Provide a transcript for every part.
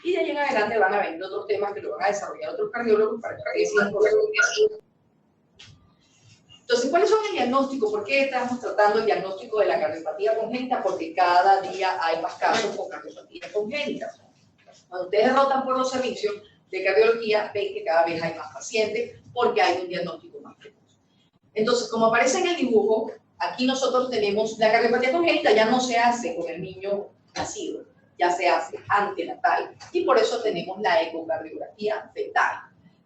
Y de ahí en adelante van a venir otros temas que lo van a desarrollar otros cardiólogos para que sigan con la. Entonces, ¿cuáles son el diagnóstico? ¿Por qué estamos tratando el diagnóstico de la cardiopatía congénita? Porque cada día hay más casos con cardiopatía congénita. Cuando ustedes rotan por los servicios de cardiología, ven que cada vez hay más pacientes porque hay un diagnóstico más precoz. Entonces, como aparece en el dibujo, aquí nosotros tenemos la cardiopatía congénita, ya no se hace con el niño nacido, ya se hace antenatal, y por eso tenemos la ecocardiografía fetal.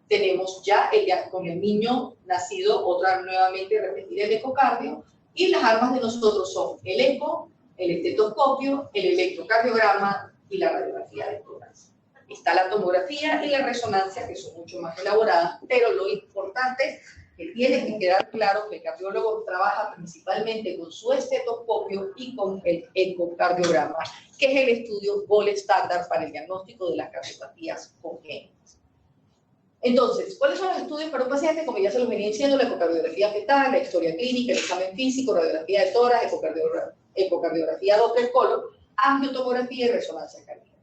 Tenemos ya con el niño nacido, nuevamente repetir el ecocardio, y las armas de nosotros son el eco, el estetoscopio, el electrocardiograma y la radiografía de tórax. Está la tomografía y la resonancia, que son mucho más elaboradas, pero lo importante es que tiene que quedar claro que el cardiólogo trabaja principalmente con su estetoscopio y con el ecocardiograma, que es el estudio gold estándar para el diagnóstico de las cardiopatías congénitas. Entonces, ¿cuáles son los estudios para un paciente? Como ya se los venía diciendo, la ecocardiografía fetal, la historia clínica, el examen físico, radiografía de tórax, ecocardiografía Doppler color, angiotomografía y resonancia cardíaca.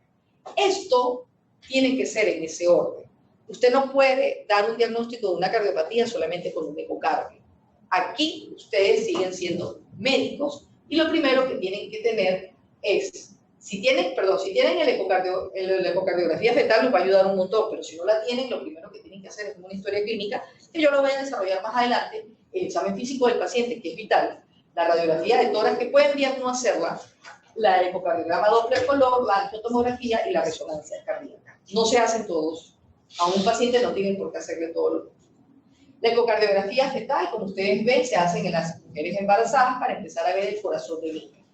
Esto tiene que ser en ese orden. Usted no puede dar un diagnóstico de una cardiopatía solamente con un ecocardio. Aquí ustedes siguen siendo médicos y lo primero que tienen que tener es, si tienen la ecocardiografía fetal les va a ayudar un montón, pero si no la tienen, lo primero que tienen que hacer es una historia clínica, que yo lo voy a desarrollar más adelante, el examen físico del paciente, que es vital, la radiografía de tórax, que pueden bien no hacerla, la ecocardiograma Doppler color, la angiotomografía y la resonancia cardíaca. No se hacen todos. A un paciente no tienen por qué hacerle todo lo mismo. La ecocardiografía fetal, como ustedes ven, se hacen en las mujeres embarazadas para empezar a ver el corazón del niño.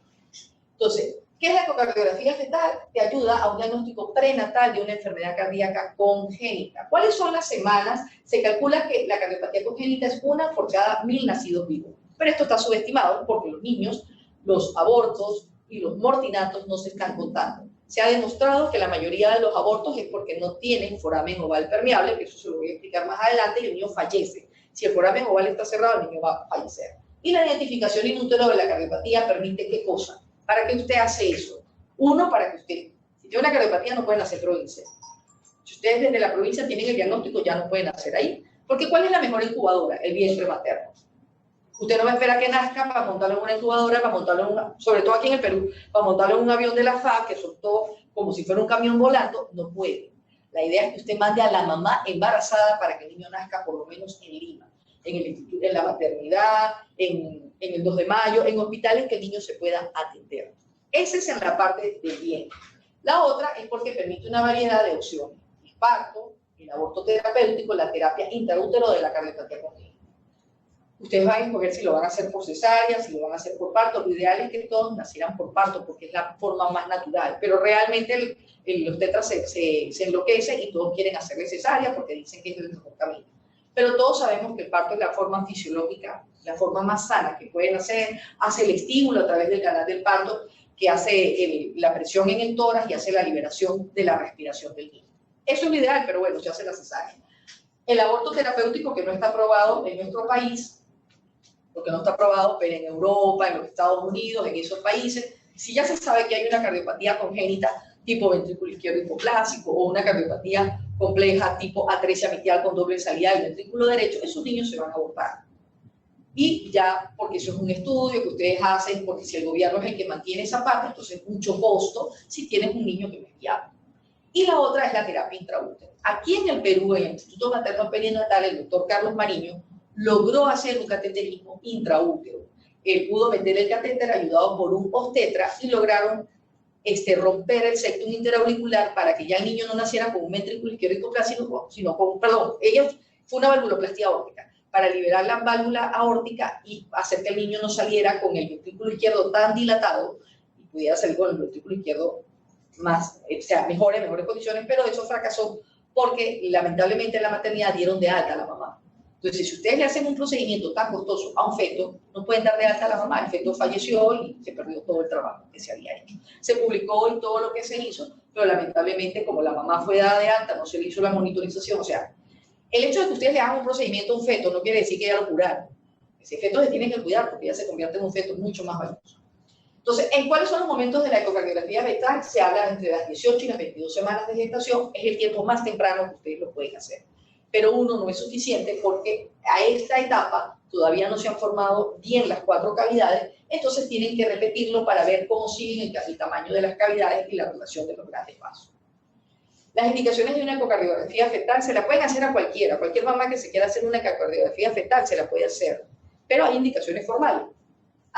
Entonces, ¿qué es la ecocardiografía fetal? Te ayuda a un diagnóstico prenatal de una enfermedad cardíaca congénita. ¿Cuáles son las semanas? Se calcula que la cardiopatía congénita es una por cada 1000 nacidos vivos. Pero esto está subestimado porque los niños, los abortos y los mortinatos no se están contando. Se ha demostrado que la mayoría de los abortos es porque no tienen foramen oval permeable, que eso se lo voy a explicar más adelante, y el niño fallece. Si el foramen oval está cerrado, el niño va a fallecer. Y la identificación in utero de la cardiopatía permite ¿qué cosa? ¿Para qué usted hace eso? Uno, para que usted, si tiene una cardiopatía, no pueden hacer provincia. Si ustedes desde la provincia tienen el diagnóstico, ya no pueden hacer ahí. Porque ¿cuál es la mejor incubadora? El vientre materno. Usted no va a esperar que nazca para montarlo en una incubadora, para montarlo en una, sobre todo aquí en el Perú, para montarlo en un avión de la FAB, que son todos como si fuera un camión volando, no puede. La idea es que usted mande a la mamá embarazada para que el niño nazca por lo menos en Lima, en la maternidad, en el 2 de mayo, en hospitales que el niño se pueda atender. Esa es en la parte del bien. La otra es porque permite una variedad de opciones. El parto, el aborto terapéutico, la terapia intraútero de la cardiopatía congénita. Ustedes van a escoger si lo van a hacer por cesárea, si lo van a hacer por parto. Lo ideal es que todos nacieran por parto porque es la forma más natural. Pero realmente los tetras se enloquecen y todos quieren hacerle cesárea porque dicen que es el mejor camino. Pero todos sabemos que el parto es la forma fisiológica, la forma más sana que pueden hacer. Hace el estímulo a través del canal del parto, que hace la presión en el tórax y hace la liberación de la respiración del niño. Eso es lo ideal, pero bueno, se hace la cesárea. El aborto terapéutico, que no está aprobado en nuestro país, porque no está aprobado, pero en Europa, en los Estados Unidos, en esos países, si ya se sabe que hay una cardiopatía congénita tipo ventrículo izquierdo hipoplásico o una cardiopatía compleja tipo atresia mitral con doble salida del ventrículo derecho, esos niños se van a abortar. Y ya, porque eso es un estudio que ustedes hacen, porque si el gobierno es el que mantiene esa parte, entonces es mucho costo si tienes un niño que no es viable. Y la otra es la terapia intraútero. Aquí en el Perú, en el Instituto Materno Perinatal, el doctor Carlos Mariño logró hacer un cateterismo intraútero. Él pudo meter el catéter ayudado por un obstetra y lograron romper el septum interauricular para que ya el niño no naciera con un ventrículo izquierdo hipoplásico, sino con, fue una valvuloplastia aórtica, para liberar la válvula aórtica y hacer que el niño no saliera con el ventrículo izquierdo tan dilatado y pudiera salir con el ventrículo izquierdo más, mejor, en mejores condiciones, pero eso fracasó porque lamentablemente en la maternidad dieron de alta a la mamá. Entonces, si ustedes le hacen un procedimiento tan costoso a un feto, no pueden dar de alta a la mamá, el feto falleció y se perdió todo el trabajo que se había hecho. Se publicó y todo lo que se hizo, pero lamentablemente como la mamá fue dada de alta, no se le hizo la monitorización, o sea, el hecho de que ustedes le hagan un procedimiento a un feto no quiere decir que ya lo curaron. Ese feto se tiene que cuidar porque ya se convierte en un feto mucho más valioso. Entonces, ¿en cuáles son los momentos de la ecocardiografía fetal? Se habla entre las 18 y las 22 semanas de gestación, es el tiempo más temprano que ustedes lo pueden hacer. Pero uno no es suficiente porque a esta etapa todavía no se han formado bien las 4 cavidades, entonces tienen que repetirlo para ver cómo siguen el tamaño de las cavidades y la relación de los grandes vasos. Las indicaciones de una ecocardiografía fetal se la pueden hacer a cualquiera, cualquier mamá que se quiera hacer una ecocardiografía fetal se la puede hacer, pero hay indicaciones formales.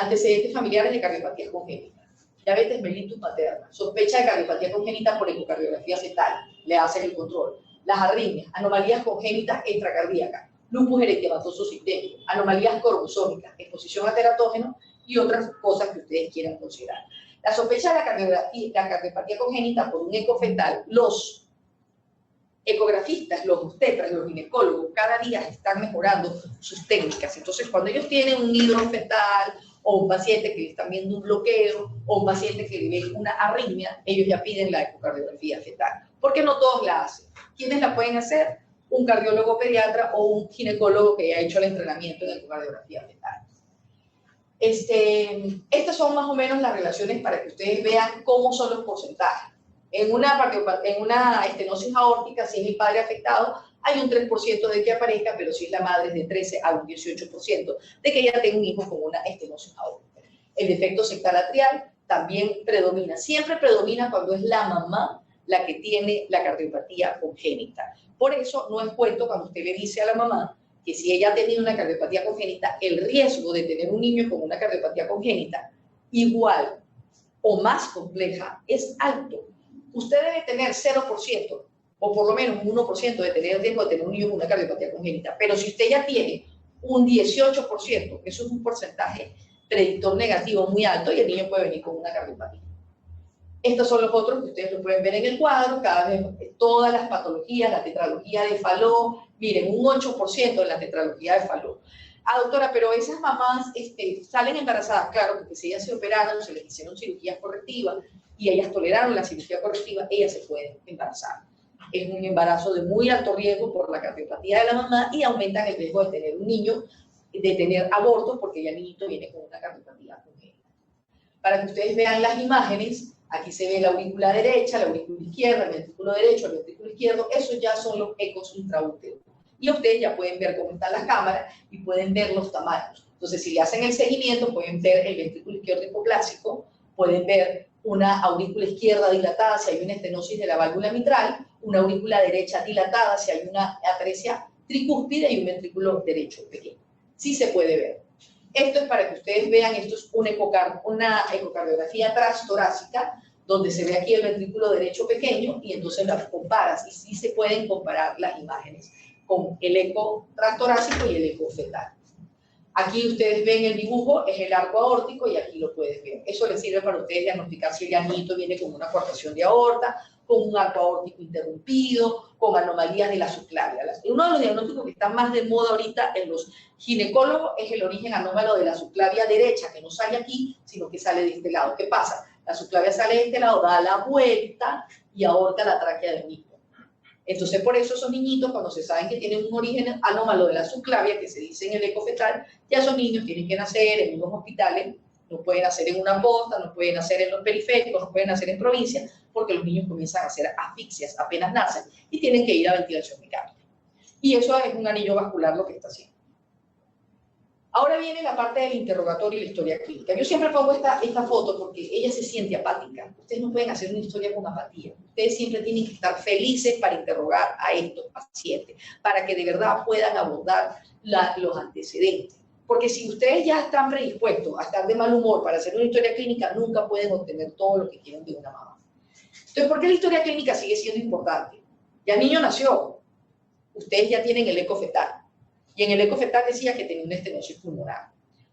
Antecedentes familiares de cardiopatía congénita, diabetes mellitus materna, sospecha de cardiopatía congénita por ecocardiografía fetal, le hacen el control, las arritmias, anomalías congénitas extracardíacas, lupus eritematoso sistémico, anomalías cromosómicas, exposición a teratógenos y otras cosas que ustedes quieran considerar. La sospecha de la cardiopatía congénita por un eco fetal, los ecografistas, los obstetras, los ginecólogos, cada día están mejorando sus técnicas. Entonces, cuando ellos tienen un hidro fetal, o un paciente que le están viendo un bloqueo, o un paciente que le ve una arritmia, ellos ya piden la ecocardiografía fetal. Porque no todos la hacen. ¿Quiénes la pueden hacer? Un cardiólogo pediatra o un ginecólogo que haya hecho el entrenamiento de ecocardiografía fetal. Estas son más o menos las relaciones para que ustedes vean cómo son los porcentajes. En una estenosis aórtica, si es el padre afectado, hay un 3% de que aparezca, pero si es la madre es de 13 a un 18% de que ella tenga un hijo con una estenosis aórtica. El defecto septal atrial también predomina, siempre predomina cuando es la mamá la que tiene la cardiopatía congénita. Por eso no es cuento cuando usted le dice a la mamá que si ella ha tenido una cardiopatía congénita, el riesgo de tener un niño con una cardiopatía congénita igual o más compleja es alto. Usted debe tener 0%, o por lo menos un 1% de tener el riesgo de tener un niño con una cardiopatía congénita. Pero si usted ya tiene un 18%, eso es un porcentaje predictor negativo muy alto y el niño puede venir con una cardiopatía. Estos son los otros que ustedes lo pueden ver en el cuadro, cada vez todas las patologías, la tetralogía de Fallot, miren, un 8% en la tetralogía de Fallot. Ah, doctora, pero esas mamás salen embarazadas, claro, porque si ellas se operaron, se les hicieron cirugías correctivas y ellas toleraron la cirugía correctiva, ellas se pueden embarazar. Es un embarazo de muy alto riesgo por la cardiopatía de la mamá y aumentan el riesgo de tener un niño, de tener abortos, porque ya el niñito viene con una cardiopatía congénita. Para que ustedes vean las imágenes, aquí se ve la aurícula derecha, la aurícula izquierda, el ventrículo derecho, el ventrículo izquierdo, esos ya son los ecos intraúteros. Y ustedes ya pueden ver cómo están las cámaras y pueden ver los tamaños. Entonces, si le hacen el seguimiento, pueden ver el ventrículo izquierdo hipoplásico, pueden ver una aurícula izquierda dilatada si hay una estenosis de la válvula mitral, una aurícula derecha dilatada si hay una atresia tricúspide y un ventrículo derecho pequeño. Sí se puede ver. Esto es para que ustedes vean, esto es una ecocardiografía transtorácica, donde se ve aquí el ventrículo derecho pequeño y entonces las comparas y sí se pueden comparar las imágenes con el eco transtorácico y el eco fetal. Aquí ustedes ven el dibujo, es el arco aórtico y aquí lo puedes ver. Eso les sirve para ustedes diagnosticar si el niñito viene con una coartación de aorta, con un arco aórtico interrumpido, con anomalías de la subclavia. Uno de los diagnósticos que está más de moda ahorita en los ginecólogos es el origen anómalo de la subclavia derecha, que no sale aquí, sino que sale de este lado. ¿Qué pasa? La subclavia sale de este lado, da la vuelta y aorta la tráquea del niño. Entonces, por eso esos niñitos, cuando se saben que tienen un origen anómalo de la subclavia, que se dice en el eco fetal, ya esos niños tienen que nacer en unos hospitales, no pueden nacer en una posta, no pueden nacer en los periféricos, no pueden nacer en provincias, porque los niños comienzan a hacer asfixias apenas nacen y tienen que ir a ventilación mecánica. Y eso es un anillo vascular lo que está haciendo. Ahora viene la parte del interrogatorio y la historia clínica. Yo siempre pongo esta foto porque ella se siente apática. Ustedes no pueden hacer una historia con apatía. Ustedes siempre tienen que estar felices para interrogar a estos pacientes, para que de verdad puedan abordar los antecedentes. Porque si ustedes ya están predispuestos a estar de mal humor para hacer una historia clínica, nunca pueden obtener todo lo que quieren de una mamá. Entonces, ¿por qué la historia clínica sigue siendo importante? Ya el niño nació, ustedes ya tienen el eco fetal. Y en el eco fetal decía que tenía una estenosis pulmonar.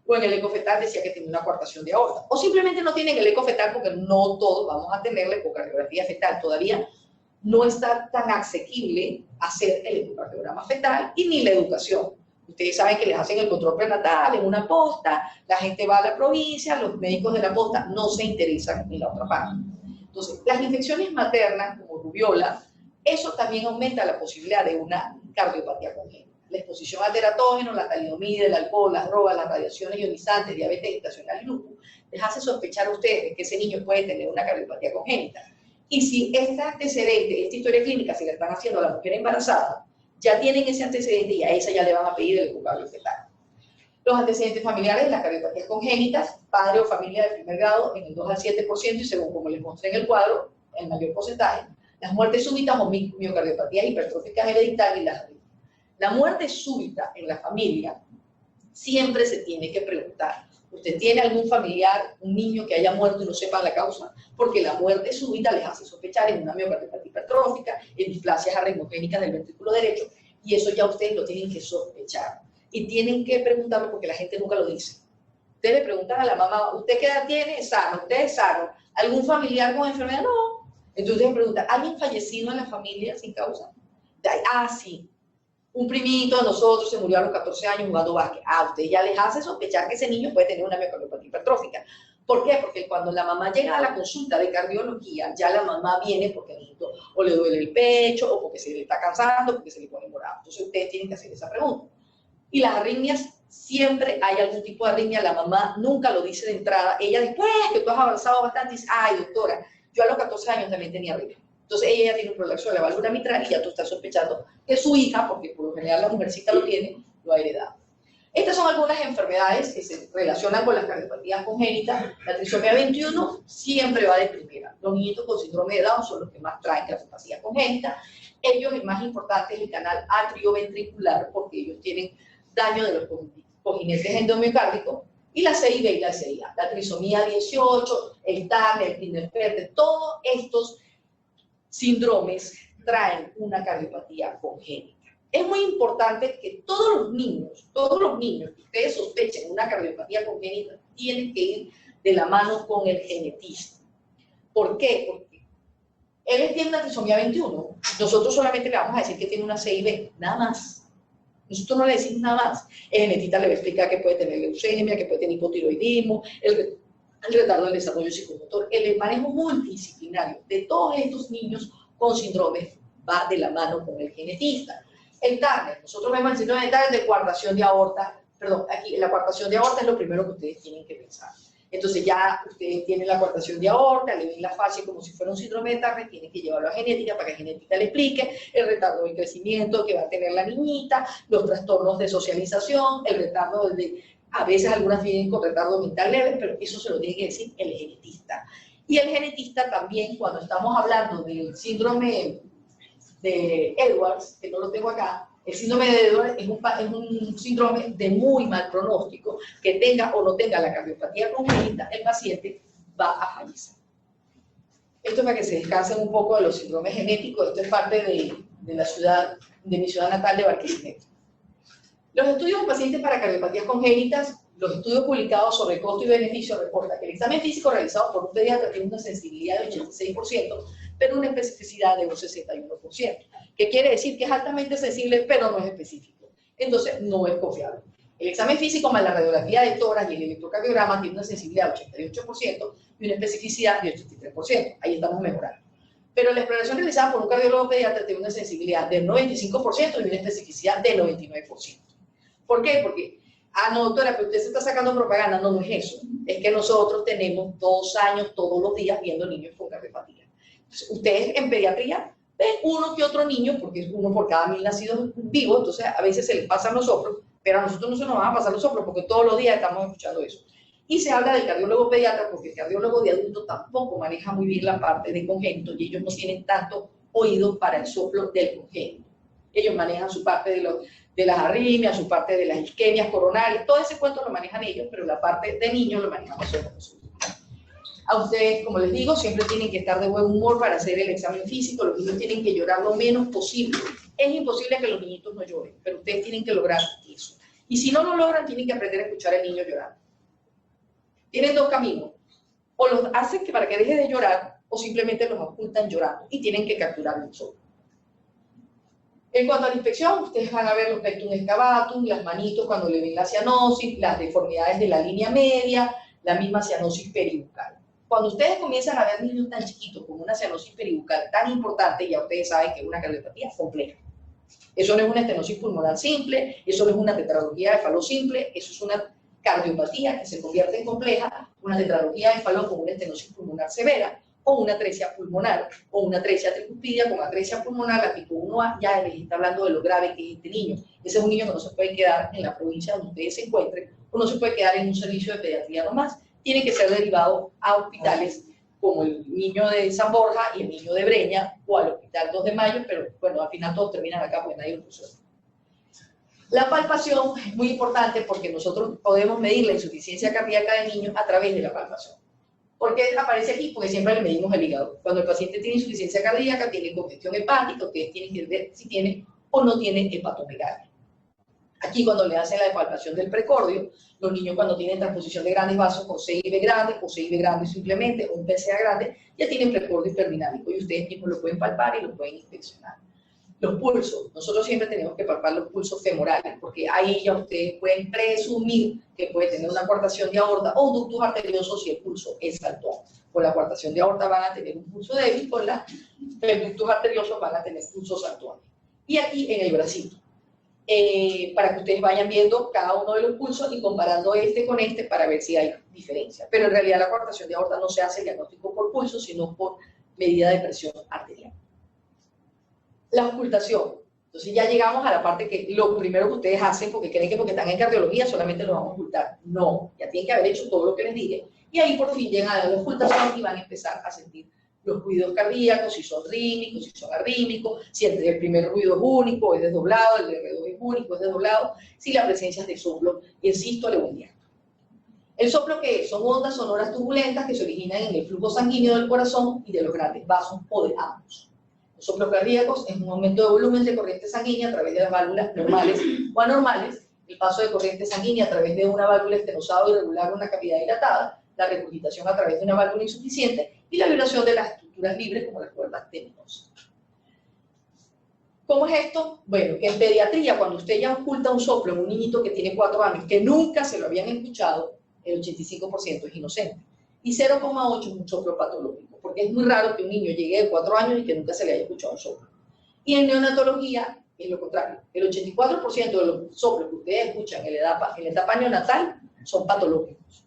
O en el eco fetal decía que tenía una coartación de aorta. O simplemente no tienen el eco fetal porque no todos vamos a tener la ecocardiografía fetal. Todavía no está tan asequible hacer el ecocardiograma fetal y ni la educación. Ustedes saben que les hacen el control prenatal en una posta, la gente va a la provincia, los médicos de la posta no se interesan en la otra parte. Entonces, las infecciones maternas, como rubiola, eso también aumenta la posibilidad de una cardiopatía congénita. La exposición a teratógenos, la talidomida, el alcohol, las drogas, las radiaciones ionizantes, diabetes gestacional y lupus, les hace sospechar a ustedes que ese niño puede tener una cardiopatía congénita. Y si este antecedente, esta historia clínica, se la están haciendo a la mujer embarazada, ya tienen ese antecedente y a esa ya le van a pedir el culpable fetal. Los antecedentes familiares de las cardiopatías congénitas, padre o familia de primer grado, en el 2 al 7%, y según como les mostré en el cuadro, el mayor porcentaje. Las muertes súbitas o miocardiopatías hipertróficas hereditarias y las arritmias. La muerte súbita en la familia siempre se tiene que preguntar. ¿Usted tiene algún familiar, un niño que haya muerto y no sepa la causa? Porque la muerte súbita les hace sospechar en una miocardiopatía hipertrófica, en displasias arritmogénicas del ventrículo derecho, y eso ya ustedes lo tienen que sospechar. Y tienen que preguntarlo porque la gente nunca lo dice. Ustedes le preguntan a la mamá, ¿usted qué edad tiene? Sano, ¿usted es sano? ¿Algún familiar con enfermedad? No. Entonces le preguntan, ¿alguien fallecido en la familia sin causa? Ah, sí. Un primito de nosotros se murió a los 14 años jugando básquet. Ah, usted ya les hace sospechar que ese niño puede tener una miocardiopatía hipertrófica. ¿Por qué? Porque cuando la mamá llega a la consulta de cardiología, ya la mamá viene porque el niño o le duele el pecho, o porque se le está cansando, porque se le pone morado. Entonces ustedes tienen que hacer esa pregunta. Y las arritmias, siempre hay algún tipo de arritmia, la mamá nunca lo dice de entrada. Ella después que tú has avanzado bastante dice, ay doctora, yo a los 14 años también tenía arritmia. Entonces ella ya tiene un prolapso de la válvula mitral y ya tú estás sospechando que su hija, porque por lo general la mujercita lo tiene, lo ha heredado. Estas son algunas enfermedades que se relacionan con las cardiopatías congénitas. La trisomía 21 siempre va de primera. Los niñitos con síndrome de Down son los que más traen cardiopatía congénita. Ellos, el más importante es el canal atrioventricular, porque ellos tienen daño de los cojinetes endomiocárdicos, y la CIA y la CIA. La trisomía 18, el Turner, el Klinefelter, todos estos síndromes traen una cardiopatía congénita. Es muy importante que todos los niños que ustedes sospechen una cardiopatía congénita, tienen que ir de la mano con el genetista. ¿Por qué? Porque él tiene una trisomía 21, nosotros solamente le vamos a decir que tiene una CIB, nada más. Nosotros no le decimos nada más. El genetista le va a explicar que puede tener leucemia, que puede tener hipotiroidismo, el retardo del desarrollo psicomotor. El manejo multidisciplinario de todos estos niños con síndromes va de la mano con el genetista. El Turner, nosotros vemos el síndrome de Turner de coartación de aorta, perdón, aquí la coartación de aorta es lo primero que ustedes tienen que pensar. Entonces ya ustedes tienen la coartación de aorta, le ven la fascia como si fuera un síndrome de Turner, tienen que llevarlo a genética para que genética le explique el retardo del crecimiento que va a tener la niñita, los trastornos de socialización, el retardo de, a veces algunas vienen con retardo mental leve, pero eso se lo tiene que decir el genetista. Y el genetista también, cuando estamos hablando del síndrome de Edwards, que no lo tengo acá, el síndrome de Edwards es un síndrome de muy mal pronóstico, que tenga o no tenga la cardiopatía congénita, el paciente va a fallecer. Esto es para que se descansen un poco de los síndromes genéticos. Esto es parte de mi ciudad natal de Barquisimeto. Los estudios de pacientes para cardiopatías congénitas, los estudios publicados sobre costo y beneficio reportan que el examen físico realizado por un pediatra tiene una sensibilidad de 86%, pero una especificidad de un 61%, que quiere decir que es altamente sensible, pero no es específico. Entonces, no es confiable. El examen físico más la radiografía de tórax y el electrocardiograma tiene una sensibilidad de 88% y una especificidad de 83%. Ahí estamos mejorando. Pero la exploración realizada por un cardiólogo pediatra tiene una sensibilidad del 95% y una especificidad del 99%. ¿Por qué? Porque, no doctora, pero usted se está sacando propaganda. No, no es eso. Es que nosotros tenemos 2 años todos los días viendo niños con cardiopatía. Entonces, ustedes en pediatría ven uno que otro niño, porque es uno por cada 1000 nacidos vivos, entonces a veces se les pasan los soplos, pero a nosotros no se nos van a pasar los soplos porque todos los días estamos escuchando eso. Y se habla del cardiólogo pediatra porque el cardiólogo de adulto tampoco maneja muy bien la parte de congénito y ellos no tienen tanto oído para el soplo del congénito. Ellos manejan su parte de las arritmias, su parte de las isquemias coronarias, todo ese cuento lo manejan ellos, pero la parte de niños lo manejamos nosotros. A ustedes, como les digo, siempre tienen que estar de buen humor para hacer el examen físico. Los niños tienen que llorar lo menos posible. Es imposible que los niñitos no lloren, pero ustedes tienen que lograr eso. Y si no lo logran, tienen que aprender a escuchar al niño llorar. Tienen 2 caminos. O los hacen para que deje de llorar, o simplemente los ocultan llorando. Y tienen que capturarlo solo. En cuanto a la inspección, ustedes van a ver los pectum excavatum, las manitos cuando le ven la cianosis, las deformidades de la línea media, la misma cianosis peribucal. Cuando ustedes comienzan a ver niños tan chiquitos con una cianosis peribucal tan importante, ya ustedes saben que es una cardiopatía compleja. Eso no es una estenosis pulmonar simple, eso no es una tetralogía de Fallot simple, eso es una cardiopatía, que se convierte en compleja, una tetralogía de Fallot con una estenosis pulmonar severa, o una atresia pulmonar, o una atresia tricuspidia con atresia pulmonar, la tipo 1A, ya les está hablando de lo grave que es este niño. Ese es un niño que no se puede quedar en la provincia donde ustedes se encuentren, o no se puede quedar en un servicio de pediatría nomás. Tiene que ser derivado a hospitales como el niño de San Borja y el niño de Breña, o al Hospital 2 de Mayo, pero bueno, al final todos terminan acá porque nadie lo puso. La palpación es muy importante porque nosotros podemos medir la insuficiencia cardíaca del niño a través de la palpación. ¿Por qué aparece aquí? Porque siempre le medimos el hígado. Cuando el paciente tiene insuficiencia cardíaca, tiene congestión hepática, ustedes tienen que ver si tiene o no tiene hepatomegalia. Aquí cuando le hacen la palpación del precordio, los niños cuando tienen transposición de grandes vasos con CIB grande o CIB grande simplemente, o un PCA grande, ya tienen precordio hiperdinámico y ustedes mismos lo pueden palpar y lo pueden inspeccionar. Los pulsos, nosotros siempre tenemos que palpar los pulsos femorales, porque ahí ya ustedes pueden presumir que puede tener una coartación de aorta o un ductus arterioso si el pulso es saltón. Con la coartación de aorta van a tener un pulso débil, con los ductus arteriosos van a tener pulsos saltones. Y aquí en el bracito, para que ustedes vayan viendo cada uno de los pulsos y comparando este con este para ver si hay diferencia. Pero en realidad la coartación de aorta no se hace diagnóstico por pulso, sino por medida de presión arterial. La ocultación. Entonces ya llegamos a la parte que lo primero que ustedes hacen, porque creen que porque están en cardiología solamente lo vamos a ocultar. No, ya tienen que haber hecho todo lo que les dije. Y ahí por fin llegan a la ocultación y van a empezar a sentir los ruidos cardíacos, si son rítmicos, si son arrítmicos, si el primer ruido es único, es desdoblado, el de alrededor es único, es desdoblado, si la presencia es de soplo y el sístole o el diástole. El soplo, que son ondas sonoras turbulentas que se originan en el flujo sanguíneo del corazón y de los grandes vasos o de ambos. Los soplos cardíacos es un aumento de volumen de corriente sanguínea a través de las válvulas normales o anormales, el paso de corriente sanguínea a través de una válvula estenosada o irregular o una cavidad dilatada, la regurgitación a través de una válvula insuficiente y la vibración de las estructuras libres como las cuerdas tendinosas. ¿Cómo es esto? Bueno, que en pediatría, cuando usted ya oculta un soplo en un niñito que tiene 4 años, que nunca se lo habían escuchado, el 85% es inocente. Y 0,8 es un soplo patológico, porque es muy raro que un niño llegue de 4 años y que nunca se le haya escuchado un soplo. Y en neonatología es lo contrario. El 84% de los soplos que ustedes escuchan en la etapa neonatal son patológicos.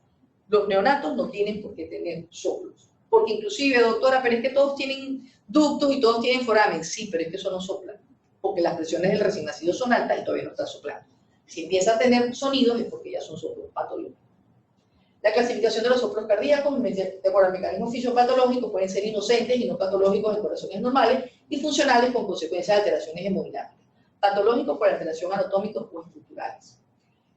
Los neonatos no tienen por qué tener soplos. Porque inclusive, doctora, pero es que todos tienen ductos y todos tienen foramen. Sí, pero es que eso no sopla. Porque las presiones del recién nacido son altas y todavía no está soplando. Si empieza a tener sonidos es porque ya son soplos patológicos. La clasificación de los soplos cardíacos, de acuerdo al mecanismo fisiopatológico, pueden ser inocentes y no patológicos en corazones normales y funcionales con consecuencias de alteraciones hemodinámicas. Patológicos por alteración anatómicos o estructurales.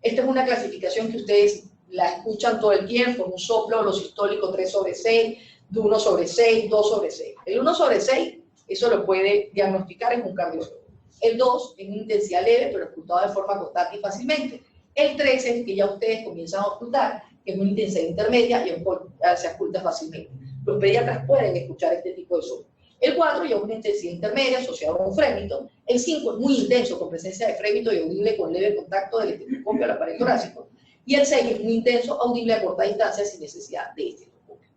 Esta es una clasificación que ustedes la escuchan todo el tiempo, un soplo los sistólico 3/6, de 1/6, 2/6. El 1/6, eso lo puede diagnosticar en un cardiólogo. El 2 es una intensidad leve, pero ocultado de forma constante y fácilmente. El 3 es que ya ustedes comienzan a ocultar, que es una intensidad intermedia y se oculta fácilmente. Los pediatras pueden escuchar este tipo de soplo. El 4 ya es una intensidad intermedia asociada a un frémito. El 5 es muy intenso, con presencia de frémito y audible con leve contacto del estetoscopio al aparato torácico. Y el 6 es muy intenso, audible a corta distancia sin necesidad de estetoscopio.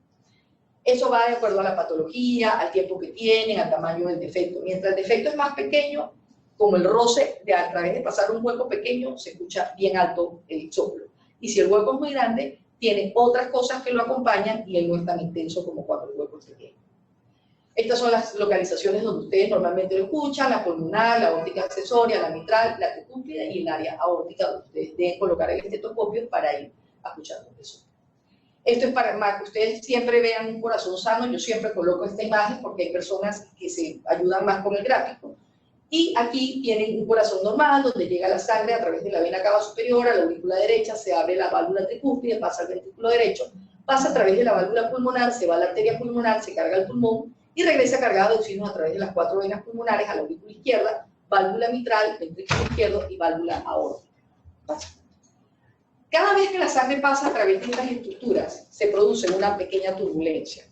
Eso va de acuerdo a la patología, al tiempo que tienen, al tamaño del defecto. Mientras el defecto es más pequeño, como el roce, a través de pasar un hueco pequeño, se escucha bien alto el soplo. Y si el hueco es muy grande, tiene otras cosas que lo acompañan y él no es tan intenso como cuando el hueco es pequeño. Estas son las localizaciones donde ustedes normalmente lo escuchan: la pulmonar, la aórtica accesoria, la mitral, la tricúspide y el área aórtica, donde ustedes deben colocar el estetoscopio para ir escuchando eso. Esto es para que ustedes siempre vean un corazón sano. Yo siempre coloco esta imagen porque hay personas que se ayudan más con el gráfico. Y aquí tienen un corazón normal, donde llega la sangre a través de la vena cava superior a la aurícula derecha, se abre la válvula tricúspide, pasa al ventrículo derecho, pasa a través de la válvula pulmonar, se va a la arteria pulmonar, se carga el pulmón y regresa cargado de oxígeno a través de las 4 venas pulmonares a la aurícula izquierda, válvula mitral, ventrículo izquierdo y válvula aórtica. Cada vez que la sangre pasa a través de estas estructuras, se produce una pequeña turbulencia.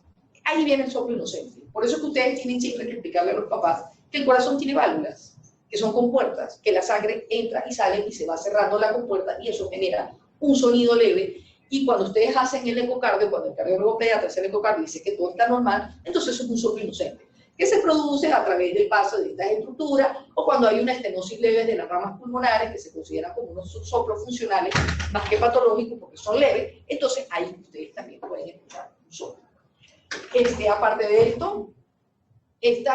Ahí viene el soplo inocente. Por eso que ustedes tienen siempre que explicarle a los papás que el corazón tiene válvulas, que son compuertas, que la sangre entra y sale y se va cerrando la compuerta y eso genera un sonido leve. Y cuando ustedes hacen el ecocardio, cuando el cardiólogo pediatra hace el ecocardio y dice que todo está normal, entonces eso es un soplo inocente. que se produce a través del paso de estas estructuras o cuando hay una estenosis leve de las ramas pulmonares que se consideran como unos soplos funcionales más que patológicos porque son leves, entonces ahí ustedes también pueden escuchar un soplo. Aparte de esto,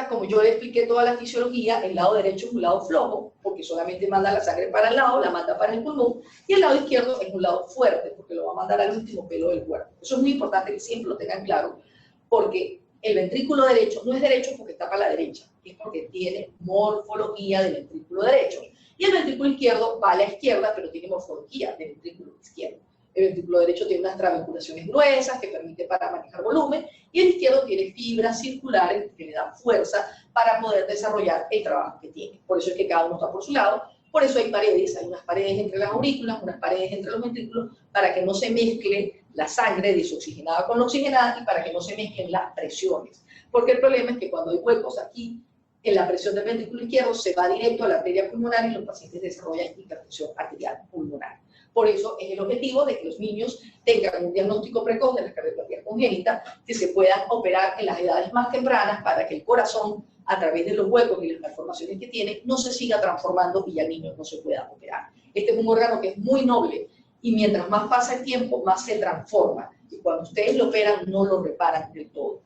como yo le expliqué toda la fisiología, el lado derecho es un lado flojo, porque solamente manda la sangre para el lado, la manda para el pulmón, y el lado izquierdo es un lado fuerte, porque lo va a mandar al último pelo del cuerpo. Eso es muy importante que siempre lo tengan claro, porque el ventrículo derecho no es derecho porque está para la derecha, es porque tiene morfología del ventrículo derecho. Y el ventrículo izquierdo va a la izquierda, pero tiene morfología del ventrículo izquierdo. El ventrículo derecho tiene unas trabecular gruesas que permite para manejar volumen, y el izquierdo tiene fibras circulares que le dan fuerza para poder desarrollar el trabajo que tiene. Por eso es que cada uno está por su lado, por eso hay unas paredes entre las aurículas, unas paredes entre los ventrículos, para que no se mezcle la sangre desoxigenada con la oxigenada y para que no se mezclen las presiones. Porque el problema es que cuando hay huecos aquí, en la presión del ventrículo izquierdo se va directo a la arteria pulmonar y los pacientes desarrollan hipertensión arterial pulmonar. Por eso es el objetivo de que los niños tengan un diagnóstico precoz de la cardiopatía congénita, que se puedan operar en las edades más tempranas para que el corazón, a través de los huecos y las malformaciones que tiene, no se siga transformando y el niño no se pueda operar. Este es un órgano que es muy noble y mientras más pasa el tiempo, más se transforma. Y cuando ustedes lo operan, no lo reparan del todo.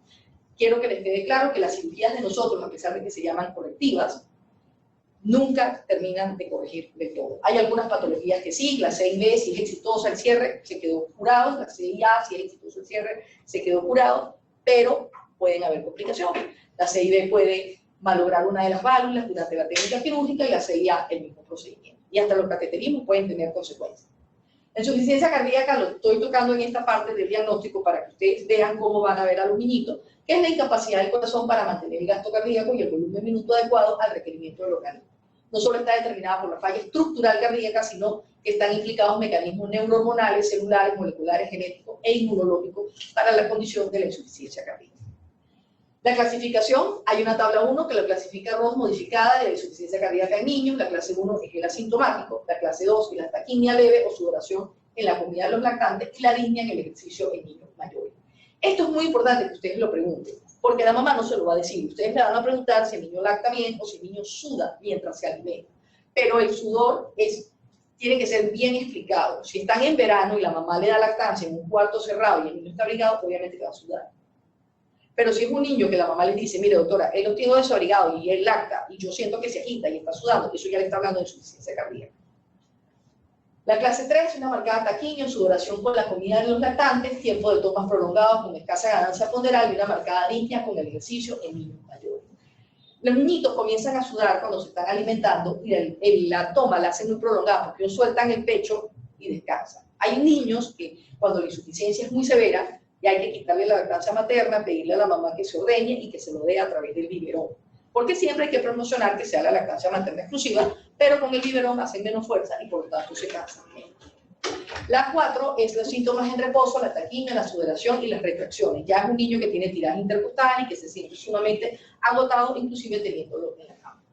Quiero que les quede claro que las cirugías de nosotros, a pesar de que se llaman correctivas, nunca terminan de corregir del todo. Hay algunas patologías que sí, la C y B, si es exitosa el cierre, se quedó curado, la C y A, si es exitoso el cierre, se quedó curado, pero pueden haber complicaciones. La C y B puede malograr una de las válvulas durante la técnica quirúrgica y la C y A el mismo procedimiento. Y hasta los cateterismos pueden tener consecuencias. La insuficiencia cardíaca lo estoy tocando en esta parte del diagnóstico para que ustedes vean cómo van a ver a los niñitos, que es la incapacidad del corazón para mantener el gasto cardíaco y el volumen minuto adecuado al requerimiento del organismo. No solo está determinada por la falla estructural cardíaca, sino que están implicados mecanismos neurohormonales, celulares, moleculares, genéticos e inmunológicos para la condición de la insuficiencia cardíaca. La clasificación, hay una tabla 1 que la clasifica ROS modificada de la insuficiencia cardíaca en niños, la clase 1 es el asintomático, la clase 2 es la taquimia leve o sudoración en la comida de los lactantes y la arritmia en el ejercicio en niños mayores. Esto es muy importante que ustedes lo pregunten, porque la mamá no se lo va a decir. Ustedes le van a preguntar si el niño lacta bien o si el niño suda mientras se alimenta. Pero el sudor tiene que ser bien explicado. Si están en verano y la mamá le da lactancia en un cuarto cerrado y el niño está abrigado, obviamente que va a sudar. Pero si es un niño que la mamá le dice, mire doctora, él lo tiene desabrigado y él lacta y yo siento que se agita y está sudando, eso ya le está hablando de insuficiencia cardíaca. La clase 3 es una marcada taquimia, sudoración con la comida de los lactantes, tiempo de tomas prolongados con escasa ganancia ponderal y una marcada arritmia con el ejercicio en niños mayores. Los niñitos comienzan a sudar cuando se están alimentando y la toma la hacen muy prolongada porque ellos sueltan el pecho y descansan. Hay niños que cuando la insuficiencia es muy severa, y hay que quitarle la lactancia materna, pedirle a la mamá que se ordeñe y que se lo dé a través del biberón. Porque siempre hay que promocionar que sea la lactancia materna exclusiva, pero con el biberón hacen menos fuerza y por lo tanto se cansan menos. La 4 es los síntomas en reposo, la taquimia, la sudoración y las retracciones. Ya es un niño que tiene tiraje intercostal y que se siente sumamente agotado, inclusive teniéndolo en la cama.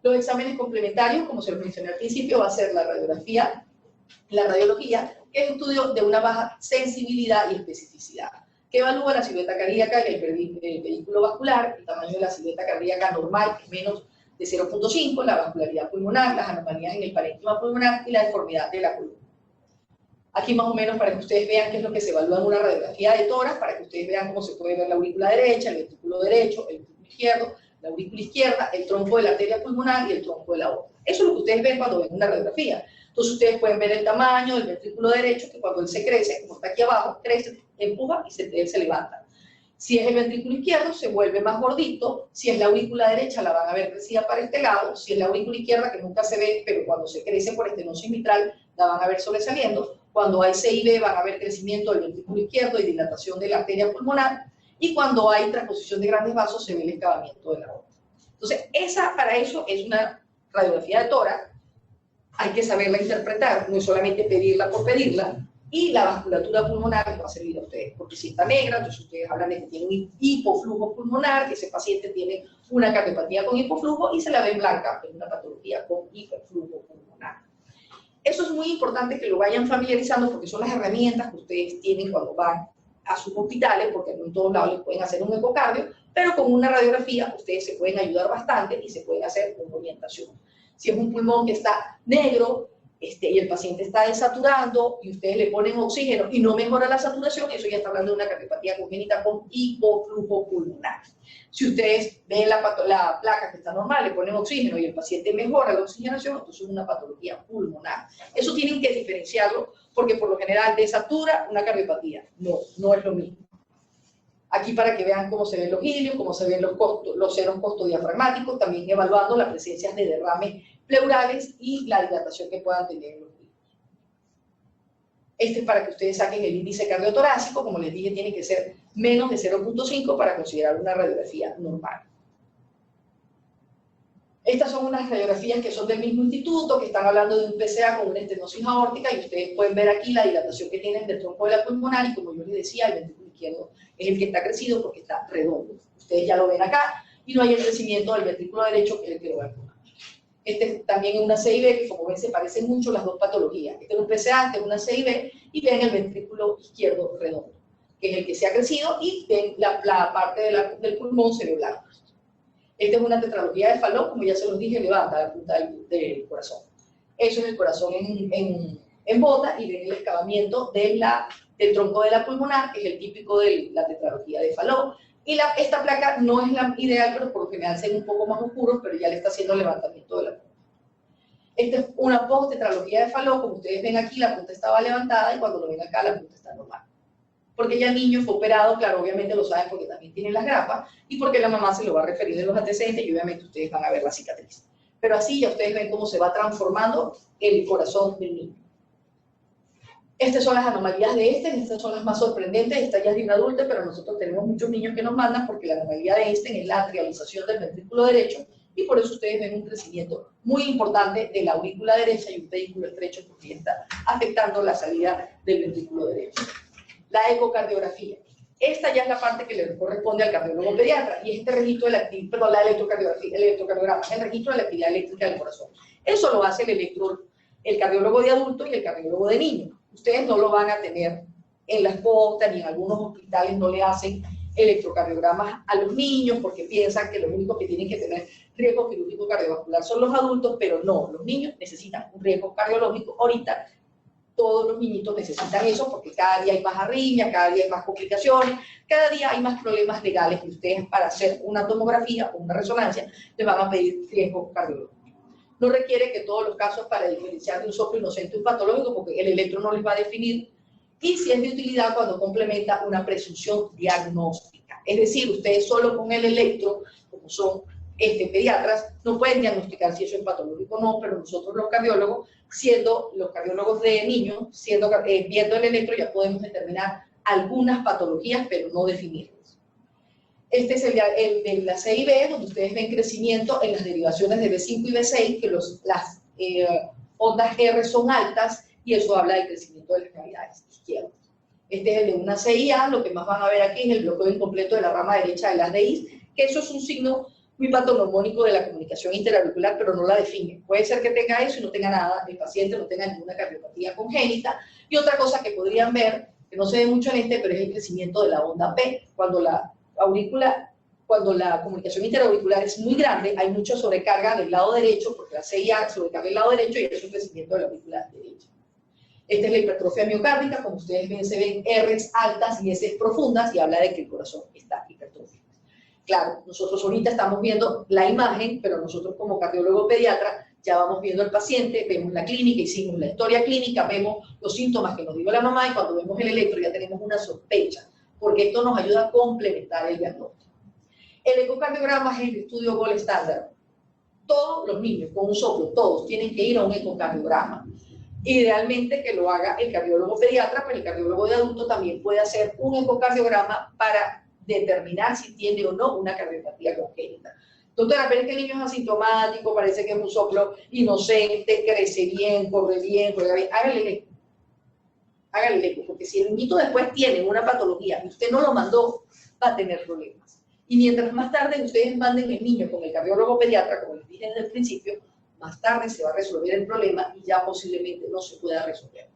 Los exámenes complementarios, como se los mencioné al principio, va a ser la radiografía, la radiología, que es un estudio de una baja sensibilidad y especificidad, que evalúa la silueta cardíaca y el vehículo vascular, el tamaño de la silueta cardíaca normal, que es menos de 0.5, la vascularidad pulmonar, las anomalías en el parénquima pulmonar y la deformidad de la columna. Aquí más o menos para que ustedes vean qué es lo que se evalúa en una radiografía de tórax, para que ustedes vean cómo se puede ver la aurícula derecha, el ventrículo derecho, el ventrículo izquierdo, la aurícula izquierda, el tronco de la arteria pulmonar y el tronco de la aorta. Eso es lo que ustedes ven cuando ven una radiografía. Entonces ustedes pueden ver el tamaño del ventrículo derecho, que cuando él se crece, como está aquí abajo, crece, empuja y él se levanta. Si es el ventrículo izquierdo, se vuelve más gordito. Si es la aurícula derecha, la van a ver crecida para este lado. Si es la aurícula izquierda, que nunca se ve, pero cuando se crece por estenosis mitral, la van a ver sobresaliendo. Cuando hay C y B, van a ver crecimiento del ventrículo izquierdo y dilatación de la arteria pulmonar. Y cuando hay transposición de grandes vasos, se ve el excavamiento de la aorta. Entonces, para eso es una radiografía de tórax. Hay que saberla interpretar, no es solamente pedirla por pedirla, y la vasculatura pulmonar les va a servir a ustedes, porque si está negra, entonces ustedes hablan de que tiene un hipoflujo pulmonar, que ese paciente tiene una cardiopatía con hipoflujo, y se la ven blanca, que es una patología con hiperflujo pulmonar. Eso es muy importante que lo vayan familiarizando, porque son las herramientas que ustedes tienen cuando van a sus hospitales, porque no en todos lados les pueden hacer un ecocardio, pero con una radiografía ustedes se pueden ayudar bastante y se pueden hacer una orientación. Si es un pulmón que está negro y el paciente está desaturando y ustedes le ponen oxígeno y no mejora la saturación, eso ya está hablando de una cardiopatía congénita con hipoflujo pulmonar. Si ustedes ven la placa que está normal, le ponen oxígeno y el paciente mejora la oxigenación, entonces es una patología pulmonar. Eso tienen que diferenciarlo porque por lo general desatura una cardiopatía. No, no es lo mismo. Aquí para que vean cómo se ven los ilios, cómo se ven los senos costodiafragmáticos, también evaluando las presencias de derrames pleurales y la dilatación que puedan tener los ilios. Este es para que ustedes saquen el índice cardiotorácico, como les dije, tiene que ser menos de 0.5 para considerar una radiografía normal. Estas son unas radiografías que son del mismo instituto, que están hablando de un PCA con una estenosis aórtica, y ustedes pueden ver aquí la dilatación que tienen del tronco de la pulmonar, y como yo les decía, el ventrículo izquierdo es el que está crecido porque está redondo. Ustedes ya lo ven acá, y no hay el crecimiento del ventrículo derecho, que es el que lo va a empujar. Este también es una CIB, que como ven se parecen mucho las dos patologías. Este es un PCA, este es una CIB, y ven el ventrículo izquierdo redondo, que es el que se ha crecido, y ven la parte del pulmón se ve blanco. Esta es una tetralogía de Fallot, como ya se los dije, levanta la punta del corazón. Eso es el corazón en bota, y ven el excavamiento del tronco de la pulmonar, que es el típico de la tetralogía de Fallot. Y esta placa no es la ideal, pero por lo general se ven un poco más oscuros, pero ya le está haciendo el levantamiento de la punta. Esta es una post-tetralogía de Fallot, como ustedes ven aquí, la punta estaba levantada, y cuando lo ven acá, la punta está normal. Porque ya el niño fue operado, claro, obviamente lo saben porque también tienen las grapas, y porque la mamá se lo va a referir en los antecedentes, y obviamente ustedes van a ver la cicatriz. Pero así ya ustedes ven cómo se va transformando el corazón del niño. Estas son las anomalías de estas son las más sorprendentes. Esta ya es de un adulto, pero nosotros tenemos muchos niños que nos mandan porque la anomalía de es la atrialización del ventrículo derecho, y por eso ustedes ven un crecimiento muy importante de la aurícula derecha y un pedículo estrecho porque está afectando la salida del ventrículo derecho. La ecocardiografía. Esta ya es la parte que le corresponde al cardiólogo pediatra, y este registro de la actividad, la electrocardiografía, el electrocardiograma, el registro de la actividad eléctrica del corazón. Eso lo hace el cardiólogo de adulto y el cardiólogo de niño. Ustedes no lo van a tener en las postas, ni en algunos hospitales no le hacen electrocardiogramas a los niños porque piensan que lo único que tienen que tener riesgo quirúrgico cardiovascular son los adultos, pero no, los niños necesitan un riesgo cardiológico. Ahorita todos los niñitos necesitan eso porque cada día hay más arritmias, cada día hay más complicaciones, cada día hay más problemas legales que ustedes para hacer una tomografía o una resonancia les van a pedir riesgo cardiológico. No requiere que todos los casos para diferenciar de un soplo inocente y un patológico, porque el electro no les va a definir, y si es de utilidad cuando complementa una presunción diagnóstica. Es decir, ustedes solo con el electro, como son pediatras, no pueden diagnosticar si eso es patológico o no, pero nosotros los cardiólogos, siendo los cardiólogos de niños, viendo el electro ya podemos determinar algunas patologías, pero no definirlas. Este es el de la CIB, donde ustedes ven crecimiento en las derivaciones de B5 y B6, que las ondas R son altas, y eso habla del crecimiento de las cavidades izquierdas. Este es el de una CIA, lo que más van a ver aquí es el bloqueo incompleto de la rama derecha de las DIs, que eso es un signo muy patognomónico de la comunicación interauricular, pero no la define. Puede ser que tenga eso y no tenga nada, el paciente no tenga ninguna cardiopatía congénita. Y otra cosa que podrían ver, que no se ve mucho en pero es el crecimiento de la onda P, cuando la comunicación interauricular es muy grande, hay mucha sobrecarga del lado derecho, porque la CIA sobrecarga el lado derecho y es un crecimiento de la aurícula derecha. Esta es la hipertrofia miocárdica, como ustedes ven, se ven R's altas y S profundas, y habla de que el corazón está hipertrofiado. Claro, nosotros ahorita estamos viendo la imagen, pero nosotros como cardiólogo pediatra ya vamos viendo al paciente, vemos la clínica, hicimos la historia clínica, vemos los síntomas que nos dio la mamá, y cuando vemos el electro ya tenemos una sospecha, porque esto nos ayuda a complementar el diagnóstico. El ecocardiograma es el estudio gold estándar. Todos los niños con un soplo, todos tienen que ir a un ecocardiograma. Idealmente que lo haga el cardiólogo pediatra, pero el cardiólogo de adulto también puede hacer un ecocardiograma para determinar si tiene o no una cardiopatía congénita. Doctora, pero es que el niño es asintomático, parece que es un soplo inocente, crece bien, corre bien, juega bien. Hágale el eco. Hágale el eco, porque si el niñito después tiene una patología y usted no lo mandó, va a tener problemas. Y mientras más tarde ustedes manden el niño con el cardiólogo pediatra, como les dije desde el principio, más tarde se va a resolver el problema y ya posiblemente no se pueda resolver.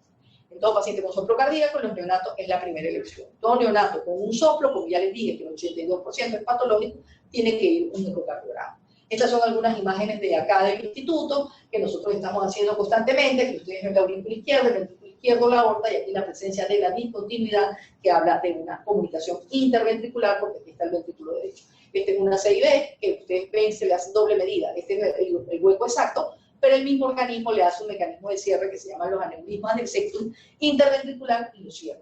En todo paciente con soplo cardíaco, los neonatos es la primera elección. Todo neonato con un soplo, como ya les dije, que el 82% es patológico, tiene que ir un ecocardiograma. Estas son algunas imágenes de acá del instituto que nosotros estamos haciendo constantemente, que ustedes ven la aurícula izquierda, el ventrículo izquierdo, la aorta, y aquí la presencia de la discontinuidad que habla de una comunicación interventricular, porque aquí está el ventrículo derecho. Este es una CIB, que ustedes ven, se le hace doble medida. Este es el hueco exacto, pero el mismo organismo le hace un mecanismo de cierre que se llama los aneurismas del septum interventricular y lo cierra.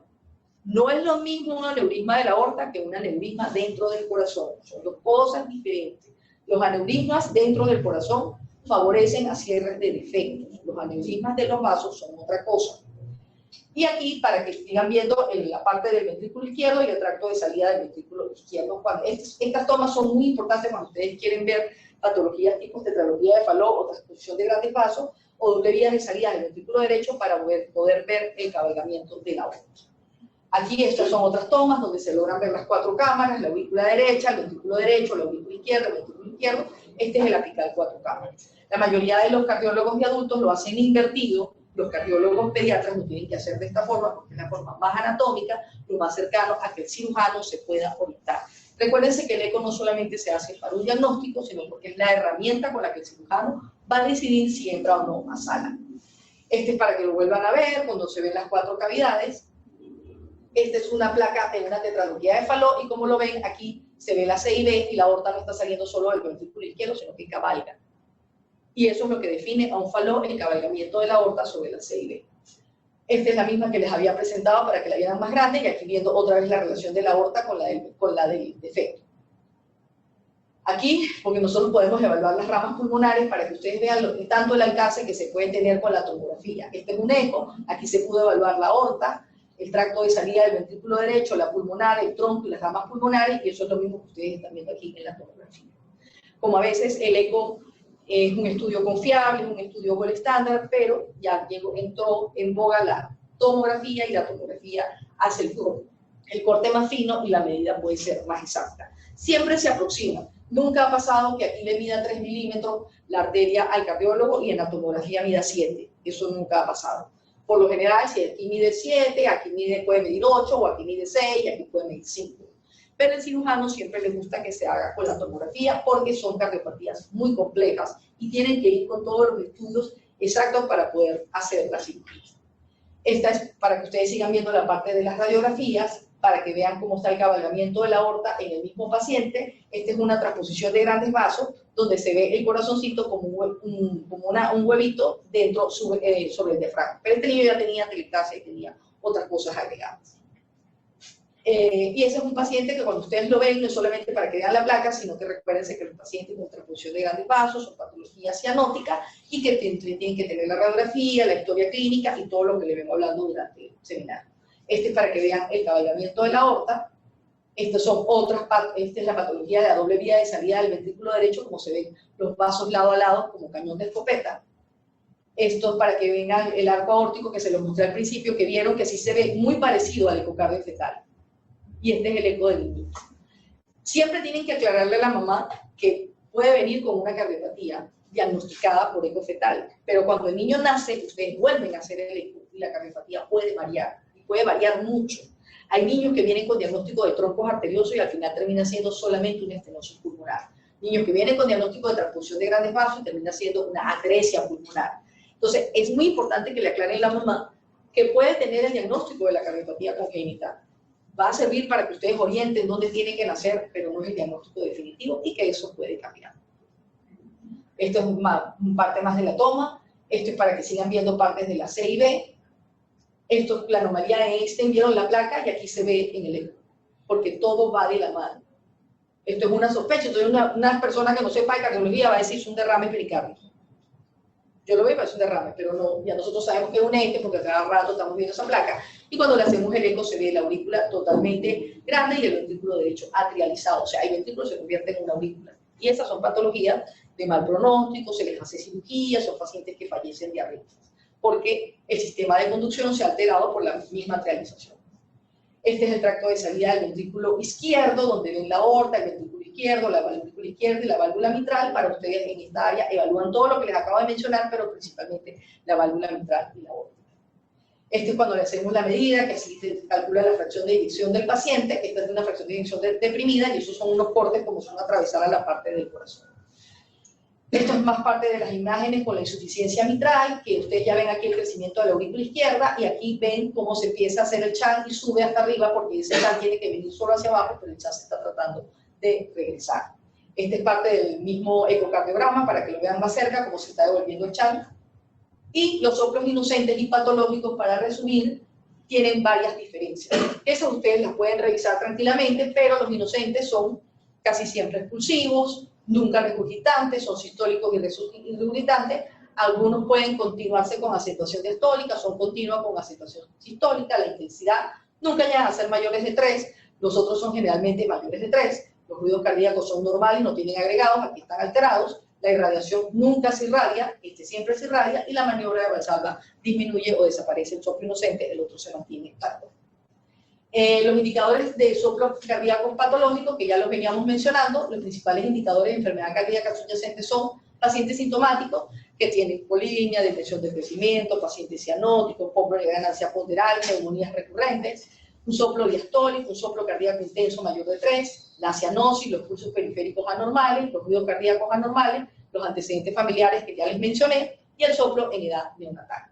No es lo mismo un aneurisma de la aorta que un aneurisma dentro del corazón. Son dos cosas diferentes. Los aneurismas dentro del corazón favorecen a cierres de defectos. Los aneurismas de los vasos son otra cosa. Y aquí, para que sigan viendo en la parte del ventrículo izquierdo y el tracto de salida del ventrículo izquierdo. Estas tomas son muy importantes cuando ustedes quieren ver patologías tipo tetralogía de Fallot o transposición de grandes vasos o doble vía de salida del ventrículo derecho para poder ver el cabalgamiento de la aorta. Aquí estas son otras tomas donde se logran ver las 4 cámaras, la aurícula derecha, el ventrículo derecho, la aurícula izquierda, el ventrículo izquierdo. Este es el apical 4 cámaras. La mayoría de los cardiólogos de adultos lo hacen invertido. Los cardiólogos pediatras lo tienen que hacer de esta forma porque es la forma más anatómica, lo más cercano a que el cirujano se pueda orientar. Recuérdense que el eco no solamente se hace para un diagnóstico, sino porque es la herramienta con la que el cirujano va a decidir si entra o no a sala. Este es para que lo vuelvan a ver cuando se ven las 4 cavidades. Esta es una placa de una tetralogía de Fallot y como lo ven aquí se ve la CIB y la aorta no está saliendo solo del ventrículo izquierdo, sino que cabalga. Y eso es lo que define a un Fallot, el cabalgamiento de la aorta sobre la CIB. Esta es la misma que les había presentado para que la vieran más grande y aquí viendo otra vez la relación de la aorta con la del defecto. Aquí, porque nosotros podemos evaluar las ramas pulmonares para que ustedes vean tanto el alcance que se puede tener con la tomografía. Este es un eco, aquí se pudo evaluar la aorta, el tracto de salida del ventrículo derecho, la pulmonar, el tronco y las ramas pulmonares, y eso es lo mismo que ustedes están viendo aquí en la tomografía. Como a veces el eco es un estudio confiable, es un estudio gold estándar, pero ya entró en boga la tomografía y la tomografía hace el corte más fino y la medida puede ser más exacta. Siempre se aproxima. Nunca ha pasado que aquí le mida 3 milímetros la arteria al cardiólogo y en la tomografía mida 7. Eso nunca ha pasado. Por lo general, si aquí mide 7, aquí puede medir 8, o aquí mide 6, y aquí puede medir 5. Pero el cirujano siempre le gusta que se haga con la tomografía porque son cardiopatías muy complejas y tienen que ir con todos los estudios exactos para poder hacer la cirugía. Esta es para que ustedes sigan viendo la parte de las radiografías, para que vean cómo está el cabalgamiento de la aorta en el mismo paciente. Esta es una transposición de grandes vasos, donde se ve el corazoncito como un huevito dentro sobre el diafragma. Pero este niño ya tenía telectasia y tenía otras cosas agregadas. Y ese es un paciente que cuando ustedes lo ven, no es solamente para que vean la placa, sino que recuérdense que los pacientes con transfusión de grandes vasos son patologías cianóticas y que tienen que tener la radiografía, la historia clínica y todo lo que le vengo hablando durante el seminario. Este es para que vean el cabalgamiento de la aorta. Estas son esta es la patología de la doble vía de salida del ventrículo derecho, como se ven los vasos lado a lado como cañón de escopeta. Esto es para que vean el arco aórtico que se los mostré al principio, que vieron que sí se ve muy parecido al ecocardio fetal. Y este es el eco del niño. Siempre tienen que aclararle a la mamá que puede venir con una cardiopatía diagnosticada por eco fetal, pero cuando el niño nace, ustedes vuelven a hacer el eco y la cardiopatía puede variar, y puede variar mucho. Hay niños que vienen con diagnóstico de troncos arteriosos y al final termina siendo solamente una estenosis pulmonar. Niños que vienen con diagnóstico de transfusión de grandes vasos y termina siendo una atresia pulmonar. Entonces, es muy importante que le aclaren a la mamá que puede tener el diagnóstico de la cardiopatía congénita. Va a servir para que ustedes orienten dónde tienen que nacer, pero no es el diagnóstico definitivo y que eso puede cambiar. Esto es parte más de la toma. Esto es para que sigan viendo partes de la C y B. Esto es la anomalía de Einstein. Vieron la placa y aquí se ve en el eco, porque todo va de la mano. Esto es una sospecha. Entonces, una persona que no sepa de cardiología va a decir es un derrame pericárdico. Yo lo veo y parece un derrame, pero no, ya nosotros sabemos que es un ente porque cada rato estamos viendo esa placa. Y cuando le hacemos el eco se ve la aurícula totalmente grande y el ventrículo derecho atrializado. O sea, el ventrículo se convierte en una aurícula. Y esas son patologías de mal pronóstico, se les hace cirugía, son pacientes que fallecen de arritmias, porque el sistema de conducción se ha alterado por la misma atrialización. Este es el tracto de salida del ventrículo izquierdo, donde ven la aorta, el ventrículo izquierdo, la válvula izquierda y la válvula mitral. Para ustedes en esta área evalúan todo lo que les acabo de mencionar, pero principalmente la válvula mitral y la aorta. Este es cuando le hacemos la medida, que así se calcula la fracción de eyección del paciente, que esta es una fracción de eyección deprimida, y esos son unos cortes como son atravesar a la parte del corazón. Esto es más parte de las imágenes con la insuficiencia mitral, que ustedes ya ven aquí el crecimiento de la aurícula izquierda, y aquí ven cómo se empieza a hacer el chant y sube hasta arriba, porque ese chant tiene que venir solo hacia abajo, pero el chant se está tratando de regresar. Este es parte del mismo ecocardiograma, para que lo vean más cerca, cómo se está devolviendo el chant. Y los soplos inocentes y patológicos, para resumir, tienen varias diferencias. Esas ustedes las pueden revisar tranquilamente, pero los inocentes son casi siempre expulsivos, nunca regurgitantes, son sistólicos y regurgitantes. Algunos pueden continuarse con acentuación diastólica, son continuas con acentuación sistólica, la intensidad nunca llegan a ser mayores de 3, los otros son generalmente mayores de 3. Los ruidos cardíacos son normales, no tienen agregados, aquí están alterados. La irradiación nunca se irradia, siempre se irradia, y la maniobra de Valsalva disminuye o desaparece el soplo inocente, el otro se mantiene intacto. Los indicadores de soplos cardíacos patológicos, que ya los veníamos mencionando, los principales indicadores de enfermedad cardíaca subyacente son pacientes sintomáticos que tienen polinemia, depresión del crecimiento, pacientes cianóticos, poco de ganancia ponderal, neumonías recurrentes, un soplo diastólico, un soplo cardíaco intenso mayor de 3, la cianosis, los pulsos periféricos anormales, los ruidos cardíacos anormales, los antecedentes familiares que ya les mencioné, y el soplo en edad neonatal.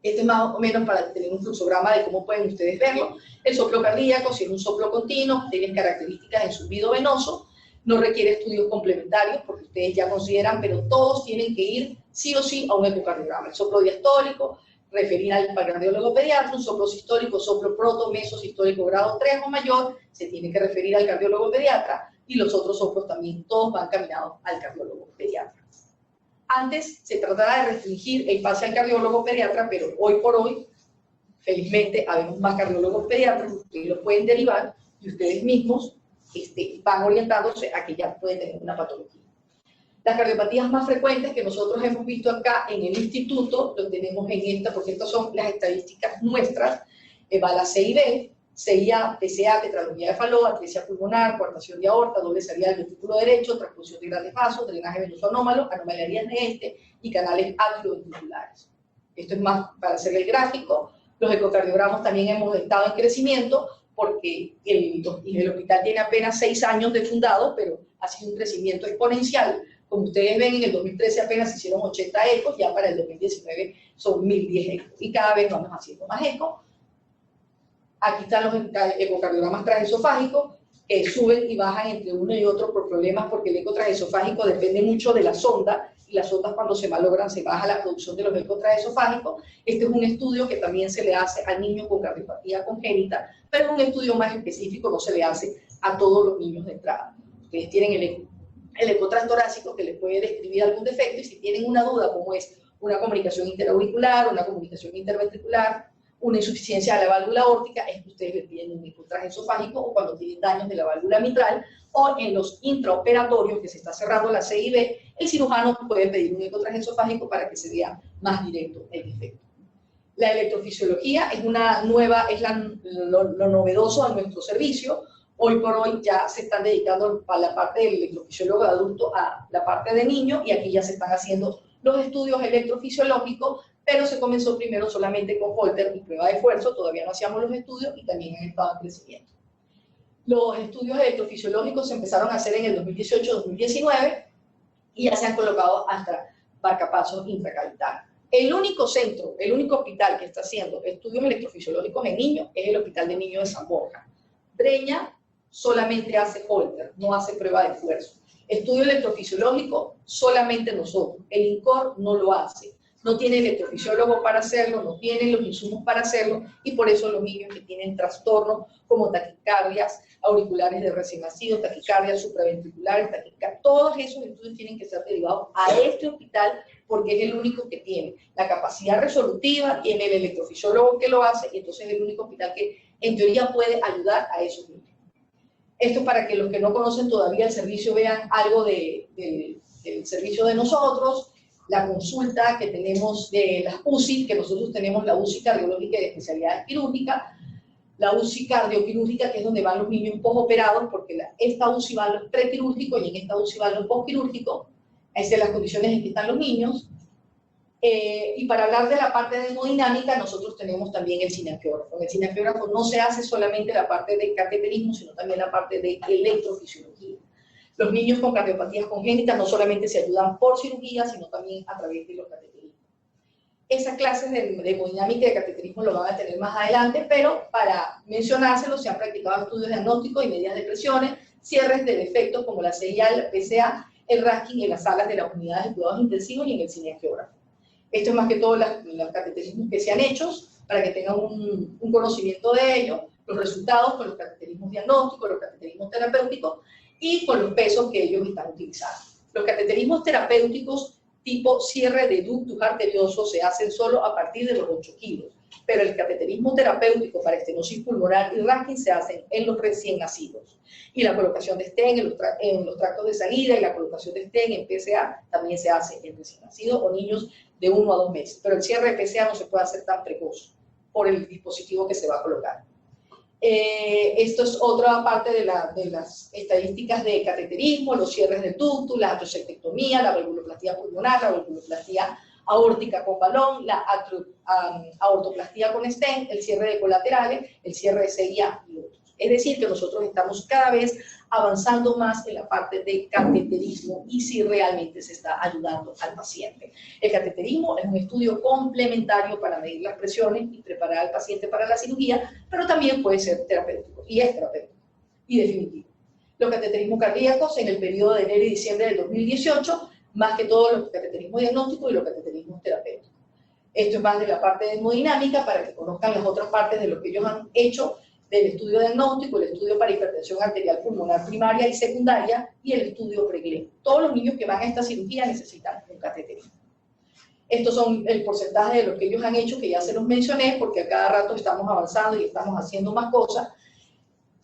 Este es más o menos para tener un fluxograma de cómo pueden ustedes verlo. El soplo cardíaco, si es un soplo continuo, tiene características en zumbido venoso, no requiere estudios complementarios, porque ustedes ya consideran, pero todos tienen que ir sí o sí a un ecocardiograma. El soplo diastólico, referir al cardiólogo pediatra, un soplo sistólico, soplo mesosistólico grado 3 o mayor, se tiene que referir al cardiólogo pediatra, y los otros soplos también, todos van caminados al cardiólogo pediatra. Antes se trataba de restringir el pase al cardiólogo pediatra, pero hoy por hoy, felizmente, habemos más cardiólogos pediatras, ustedes lo pueden derivar, y ustedes mismos van orientándose a que ya pueden tener una patología. Las cardiopatías más frecuentes que nosotros hemos visto acá en el instituto, lo tenemos en esta, porque estas son las estadísticas nuestras, va la CIB, CIA, PCA, tetralogía de Fallot, atresia pulmonar, coartación de aorta, doble salida del ventrículo derecho, transfusión de grandes vasos, drenaje venoso anómalo, anomalías de y canales atrioventriculares. Esto es más para hacer el gráfico. Los ecocardiogramas también hemos estado en crecimiento, porque el hospital tiene apenas 6 años de fundado, pero ha sido un crecimiento exponencial. Como ustedes ven, en el 2013 apenas se hicieron 80 ecos, ya para el 2019 son 1010 ecos, y cada vez vamos haciendo más ecos. Aquí están los ecocardiogramas transesofágicos, que suben y bajan entre uno y otro por problemas, porque el eco transesofágico depende mucho de la sonda, y las sondas cuando se malogran se baja la producción de los ecos transesofágicos. Este es un estudio que también se le hace al niño con cardiopatía congénita, pero es un estudio más específico, no se le hace a todos los niños de entrada. Ustedes tienen el eco transtorácico, que les puede describir algún defecto, y si tienen una duda como es una comunicación interauricular, una comunicación interventricular, una insuficiencia de la válvula aórtica, es que ustedes le piden un eco transesofágico, o cuando tienen daños de la válvula mitral, o en los intraoperatorios que se está cerrando la CIB, el cirujano puede pedir un eco transesofágico para que se vea más directo el defecto. La electrofisiología es lo novedoso a nuestro servicio. Hoy por hoy ya se están dedicando a la parte del electrofisiólogo de adulto a la parte de niño, y aquí ya se están haciendo los estudios electrofisiológicos, pero se comenzó primero solamente con Holter y prueba de esfuerzo, todavía no hacíamos los estudios y también han estado en crecimiento. Los estudios electrofisiológicos se empezaron a hacer en el 2018-2019 y ya se han colocado hasta marcapasos intracavitarios. El único centro, el único hospital que está haciendo estudios electrofisiológicos en niños es el Hospital de Niños de San Borja. Breña solamente hace Holter, no hace prueba de esfuerzo. Estudio electrofisiológico solamente nosotros, el INCOR no lo hace. No tiene electrofisiólogo para hacerlo, no tienen los insumos para hacerlo, y por eso los niños que tienen trastornos como taquicardias auriculares de recién nacidos, taquicardias supraventriculares, todos esos estudios tienen que ser derivados a este hospital, porque es el único que tiene la capacidad resolutiva, tiene el electrofisiólogo que lo hace, y entonces es el único hospital que en teoría puede ayudar a esos niños. Esto es para que los que no conocen todavía el servicio vean algo del servicio de nosotros. La consulta que tenemos de las UCI, que nosotros tenemos la UCI cardiológica y de especialidades quirúrgicas, la UCI cardioquirúrgica, que es donde van los niños posoperados, porque esta UCI va a los prequirúrgicos y en esta UCI va a los posquirúrgicos. Esas son las condiciones en que están los niños. Y para hablar de la parte de hemodinámica, nosotros tenemos también el cineangiógrafo. En el cineangiógrafo no se hace solamente la parte de cateterismo, sino también la parte de electrofisiología. Los niños con cardiopatías congénitas no solamente se ayudan por cirugía, sino también a través de los cateterismos. Esas clases de hemodinámica y de cateterismo lo van a tener más adelante, pero para mencionárselo se han practicado estudios diagnósticos y medidas de presiones, cierres de defectos como la CIA, el PCA, el rasking en las salas de las unidades de cuidados intensivos y en el cineangiógrafo. Esto es más que todo los cateterismos que se han hecho, para que tengan un conocimiento de ello, los resultados con los cateterismos diagnósticos, los cateterismos terapéuticos y con los pesos que ellos están utilizando. Los cateterismos terapéuticos tipo cierre de ductus arterioso se hacen solo a partir de los 8 kilos, pero el cateterismo terapéutico para estenosis pulmonar y rasking se hacen en los recién nacidos. Y la colocación de stent en los tractos de salida y la colocación de stent en PCA también se hace en recién nacidos o niños de 1 a 2 meses. Pero el cierre de PCA no se puede hacer tan precoz por el dispositivo que se va a colocar. Esto es otra parte de las estadísticas de cateterismo, los cierres del ductus, la atriosectectomía, la valvuloplastía pulmonar, la valvuloplastía aórtica con balón, la aortoplastía con stent, el cierre de colaterales, el cierre de CIA y otros. Es decir, que nosotros estamos cada vez avanzando más en la parte de cateterismo y si realmente se está ayudando al paciente. El cateterismo es un estudio complementario para medir las presiones y preparar al paciente para la cirugía, pero también puede ser terapéutico, y es terapéutico, y definitivo. Los cateterismos cardíacos en el periodo de enero y diciembre del 2018, más que todo los cateterismos diagnósticos y los cateterismos terapéuticos. Esto es más de la parte de hemodinámica para que conozcan las otras partes de lo que ellos han hecho, del estudio diagnóstico, el estudio para hipertensión arterial pulmonar primaria y secundaria y el estudio PREGLE. Todos los niños que van a esta cirugía necesitan un cateterismo. Estos son el porcentaje de lo que ellos han hecho, que ya se los mencioné, porque a cada rato estamos avanzando y estamos haciendo más cosas.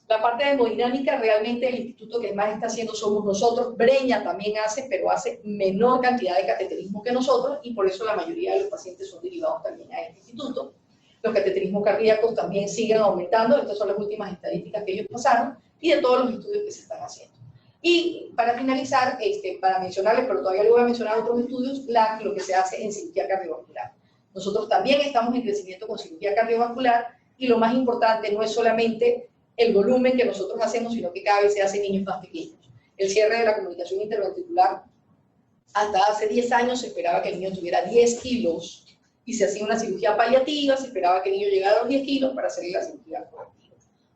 La parte de hemodinámica, realmente el instituto que más está haciendo somos nosotros. Breña también hace, pero hace menor cantidad de cateterismo que nosotros, y por eso la mayoría de los pacientes son derivados también a este instituto. Los cateterismos cardíacos también siguen aumentando, estas son las últimas estadísticas que ellos pasaron, y de todos los estudios que se están haciendo. Y para finalizar, para mencionarles, pero todavía les voy a mencionar otros estudios, lo que se hace en cirugía cardiovascular. Nosotros también estamos en crecimiento con cirugía cardiovascular, y lo más importante no es solamente el volumen que nosotros hacemos, sino que cada vez se hace en niños más pequeños. El cierre de la comunicación interventricular, hasta hace 10 años se esperaba que el niño tuviera 10 kilos, y se hacía una cirugía paliativa, se esperaba que el niño llegara a los 10 kilos para hacerle la cirugía correctiva.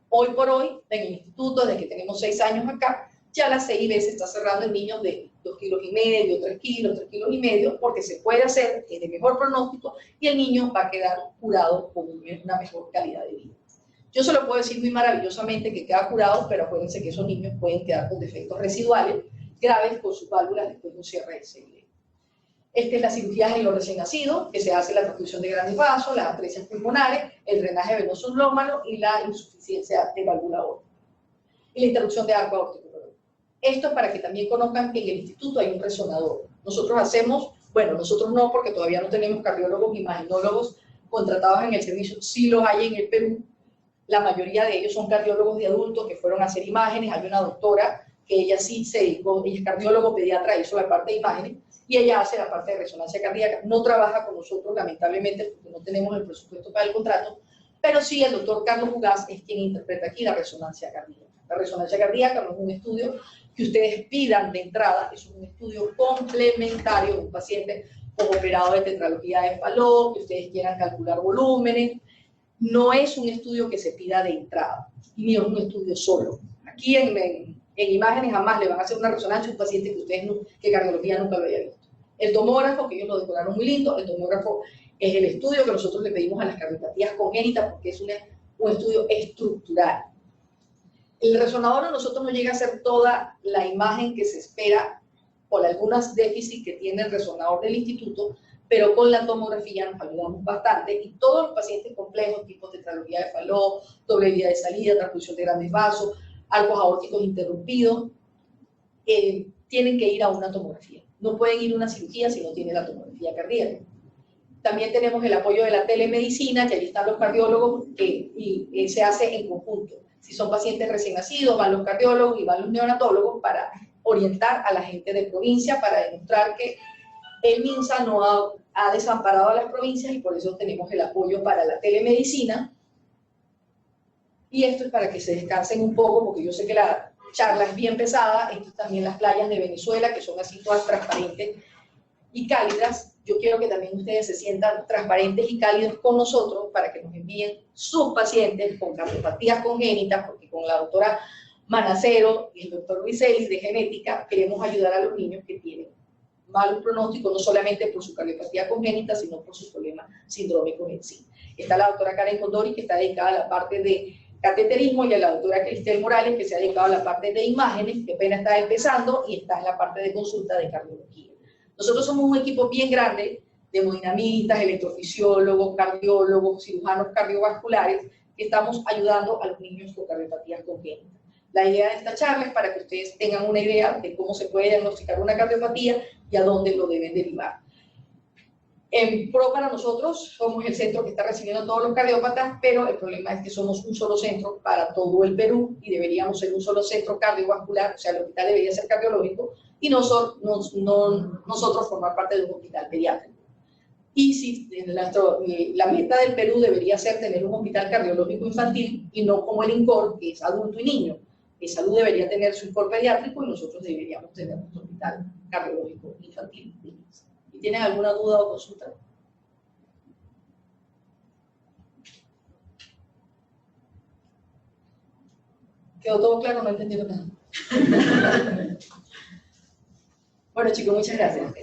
Hoy por hoy, en el instituto, desde que tenemos 6 años acá, ya la CIB se está cerrando en niños de 2,5 kilos, 3 kilos, 3,5 kilos, porque se puede hacer, tiene mejor pronóstico, y el niño va a quedar curado con una mejor calidad de vida. Yo se lo puedo decir muy maravillosamente que queda curado, pero acuérdense que esos niños pueden quedar con defectos residuales graves con sus válvulas después de un cierre de CIB. Esta es la cirugía en los recién nacidos, que se hace la transfusión de grandes vasos, las atresias pulmonares, el drenaje venoso endógeno y la insuficiencia de válvula aórtica. Y la interrupción de arco aórtico. Esto es para que también conozcan que en el instituto hay un resonador. Nosotros hacemos, bueno, nosotros no, porque todavía no tenemos cardiólogos, imaginólogos contratados en el servicio, sí los hay en el Perú. La mayoría de ellos son cardiólogos de adultos que fueron a hacer imágenes. Hay una doctora que ella sí se dedicó, ella es cardiólogo pediatra, hizo la parte de imágenes, y ella hace la parte de resonancia cardíaca. No trabaja con nosotros, lamentablemente, porque no tenemos el presupuesto para el contrato, pero sí el doctor Carlos Ugaz es quien interpreta aquí la resonancia cardíaca. La resonancia cardíaca no es un estudio que ustedes pidan de entrada, es un estudio complementario de un paciente operado de tetralogía de Fallot, que ustedes quieran calcular volúmenes. No es un estudio que se pida de entrada, ni es un estudio solo. Aquí en imágenes jamás le van a hacer una resonancia a un paciente que ustedes que cardiología nunca lo haya visto. El tomógrafo, que ellos lo decoraron muy lindo, el tomógrafo es el estudio que nosotros le pedimos a las cardiopatías congénitas porque es un estudio estructural. El resonador a nosotros no llega a ser toda la imagen que se espera por algunos déficits que tiene el resonador del instituto, pero con la tomografía nos ayudamos bastante, y todos los pacientes complejos, tipo tetralogía de Fallot, doble vía de salida, transfusión de grandes vasos, arcos aórticos interrumpidos, tienen que ir a una tomografía. No pueden ir a una cirugía si no tienen la tomografía cardíaca. También tenemos el apoyo de la telemedicina, que ahí están los cardiólogos, y se hace en conjunto. Si son pacientes recién nacidos, van los cardiólogos y van los neonatólogos para orientar a la gente de provincia, para demostrar que El MINSA no ha desamparado a las provincias y por eso tenemos el apoyo para la telemedicina. Y esto es para que se descansen un poco, porque yo sé que la charla es bien pesada. Esto es también las playas de Venezuela, que son así todas transparentes y cálidas. Yo quiero que también ustedes se sientan transparentes y cálidos con nosotros para que nos envíen sus pacientes con cardiopatías congénitas, porque con la doctora Manacero y el doctor Luis Ellis de genética queremos ayudar a los niños que tienen malos pronósticos, no solamente por su cardiopatía congénita, sino por sus problemas sindrómicos en sí. Está la doctora Karen Condori, que está dedicada a la parte de cateterismo, y a la doctora Cristel Morales, que se ha dedicado a la parte de imágenes, que apenas está empezando, y está en la parte de consulta de cardiología. Nosotros somos un equipo bien grande de hemodinamistas, electrofisiólogos, cardiólogos, cirujanos cardiovasculares, que estamos ayudando a los niños con cardiopatías congénitas. La idea de esta charla es para que ustedes tengan una idea de cómo se puede diagnosticar una cardiopatía y a dónde lo deben derivar. En PRO, para nosotros, somos el centro que está recibiendo a todos los cardiópatas, pero el problema es que somos un solo centro para todo el Perú y deberíamos ser un solo centro cardiovascular, o sea, el hospital debería ser cardiológico y nosotros formar parte de un hospital pediátrico. Y si la meta del Perú debería ser tener un hospital cardiológico infantil y no como el INCOR, que es adulto y niño. Que salud debería tener su INCOR pediátrico y nosotros deberíamos tener nuestro hospital cardiológico infantil. ¿Y tienen alguna duda o consulta? ¿Quedó todo claro? No entendieron nada. Bueno, chicos, muchas gracias.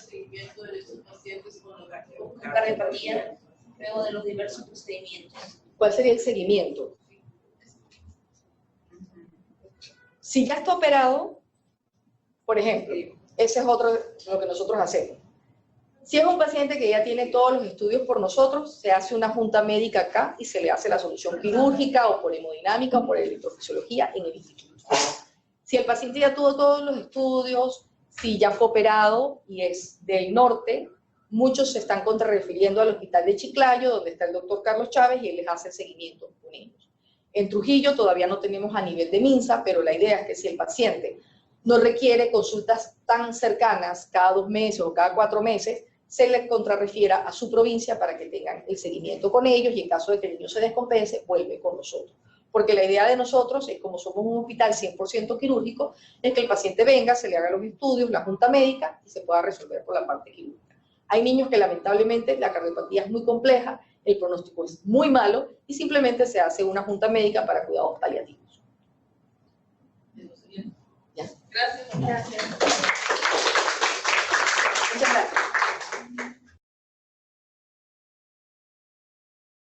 Seguimiento de estos pacientes con cardiopatía, luego de los diversos procedimientos. ¿Cuál sería el seguimiento? Si ya está operado, por ejemplo, ese es otro lo que nosotros hacemos. Si es un paciente que ya tiene todos los estudios por nosotros, se hace una junta médica acá y se le hace la solución quirúrgica o por hemodinámica o por electrofisiología en el instituto. Si el paciente ya tuvo todos los estudios, si ya fue operado y es del norte, muchos se están contrarrefiriendo al hospital de Chiclayo, donde está el doctor Carlos Chávez, y él les hace el seguimiento con ellos. En Trujillo todavía no tenemos a nivel de MINSA, pero la idea es que si el paciente no requiere consultas tan cercanas, cada 2 meses o cada 4 meses, se le contrarrefiera a su provincia para que tengan el seguimiento con ellos, y en caso de que el niño se descompense, vuelve con nosotros. Porque la idea de nosotros es, como somos un hospital 100% quirúrgico, es que el paciente venga, se le haga los estudios, la junta médica y se pueda resolver por la parte quirúrgica. Hay niños que lamentablemente la cardiopatía es muy compleja, el pronóstico es muy malo y simplemente se hace una junta médica para cuidados paliativos. ¿Ya? Gracias. Gracias. Muchas gracias.